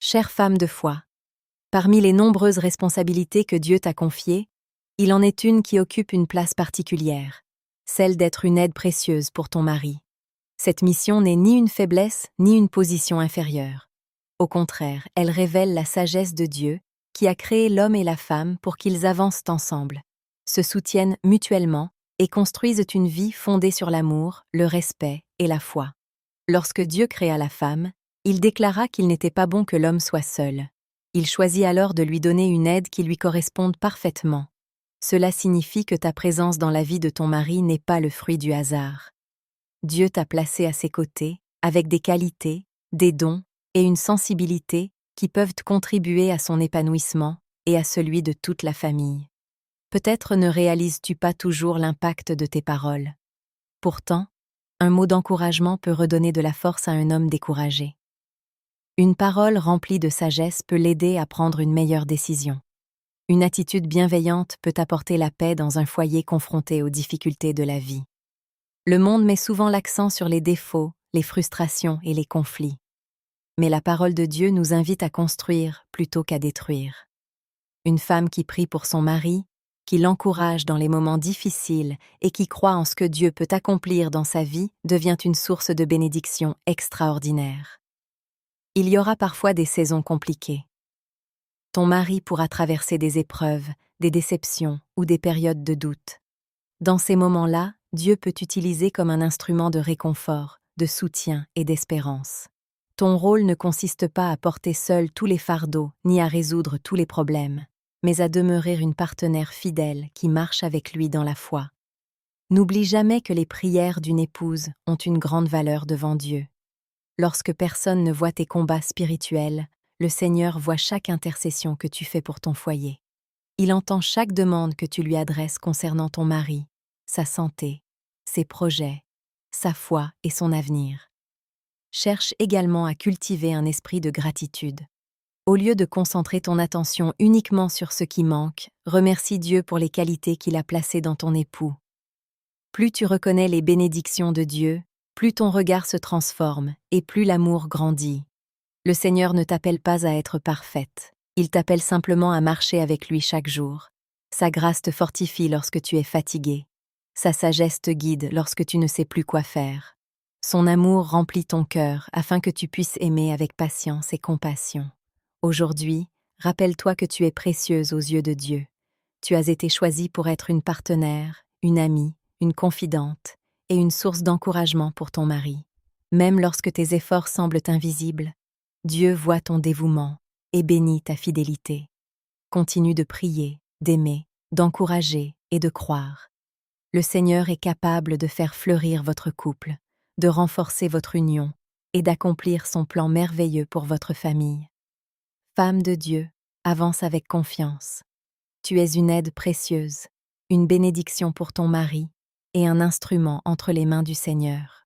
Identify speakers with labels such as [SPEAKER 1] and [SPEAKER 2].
[SPEAKER 1] Chère femme de foi, parmi les nombreuses responsabilités que Dieu t'a confiées, il en est une qui occupe une place particulière, celle d'être une aide précieuse pour ton mari. Cette mission n'est ni une faiblesse ni une position inférieure. Au contraire, elle révèle la sagesse de Dieu qui a créé l'homme et la femme pour qu'ils avancent ensemble, se soutiennent mutuellement et construisent une vie fondée sur l'amour, le respect et la foi. Lorsque Dieu créa la femme, il déclara qu'il n'était pas bon que l'homme soit seul. Il choisit alors de lui donner une aide qui lui corresponde parfaitement. Cela signifie que ta présence dans la vie de ton mari n'est pas le fruit du hasard. Dieu t'a placé à ses côtés, avec des qualités, des dons et une sensibilité qui peuvent contribuer à son épanouissement et à celui de toute la famille. Peut-être ne réalises-tu pas toujours l'impact de tes paroles. Pourtant, un mot d'encouragement peut redonner de la force à un homme découragé. Une parole remplie de sagesse peut l'aider à prendre une meilleure décision. Une attitude bienveillante peut apporter la paix dans un foyer confronté aux difficultés de la vie. Le monde met souvent l'accent sur les défauts, les frustrations et les conflits. Mais la parole de Dieu nous invite à construire plutôt qu'à détruire. Une femme qui prie pour son mari, qui l'encourage dans les moments difficiles et qui croit en ce que Dieu peut accomplir dans sa vie devient une source de bénédiction extraordinaire. Il y aura parfois des saisons compliquées. Ton mari pourra traverser des épreuves, des déceptions ou des périodes de doute. Dans ces moments-là, Dieu peut t'utiliser comme un instrument de réconfort, de soutien et d'espérance. Ton rôle ne consiste pas à porter seul tous les fardeaux ni à résoudre tous les problèmes, mais à demeurer une partenaire fidèle qui marche avec lui dans la foi. N'oublie jamais que les prières d'une épouse ont une grande valeur devant Dieu. Lorsque personne ne voit tes combats spirituels, le Seigneur voit chaque intercession que tu fais pour ton foyer. Il entend chaque demande que tu lui adresses concernant ton mari, sa santé, ses projets, sa foi et son avenir. Cherche également à cultiver un esprit de gratitude. Au lieu de concentrer ton attention uniquement sur ce qui manque, remercie Dieu pour les qualités qu'il a placées dans ton époux. Plus tu reconnais les bénédictions de Dieu, plus ton regard se transforme et plus l'amour grandit. Le Seigneur ne t'appelle pas à être parfaite, il t'appelle simplement à marcher avec lui chaque jour. Sa grâce te fortifie lorsque tu es fatigué. Sa sagesse te guide lorsque tu ne sais plus quoi faire. Son amour remplit ton cœur afin que tu puisses aimer avec patience et compassion. Aujourd'hui, rappelle-toi que tu es précieuse aux yeux de Dieu. Tu as été choisie pour être une partenaire, une amie, une confidente et une source d'encouragement pour ton mari. Même lorsque tes efforts semblent invisibles, Dieu voit ton dévouement et bénit ta fidélité. Continue de prier, d'aimer, d'encourager et de croire. Le Seigneur est capable de faire fleurir votre couple, de renforcer votre union et d'accomplir son plan merveilleux pour votre famille. Femme de Dieu, avance avec confiance. Tu es une aide précieuse, une bénédiction pour ton mari et un instrument entre les mains du Seigneur.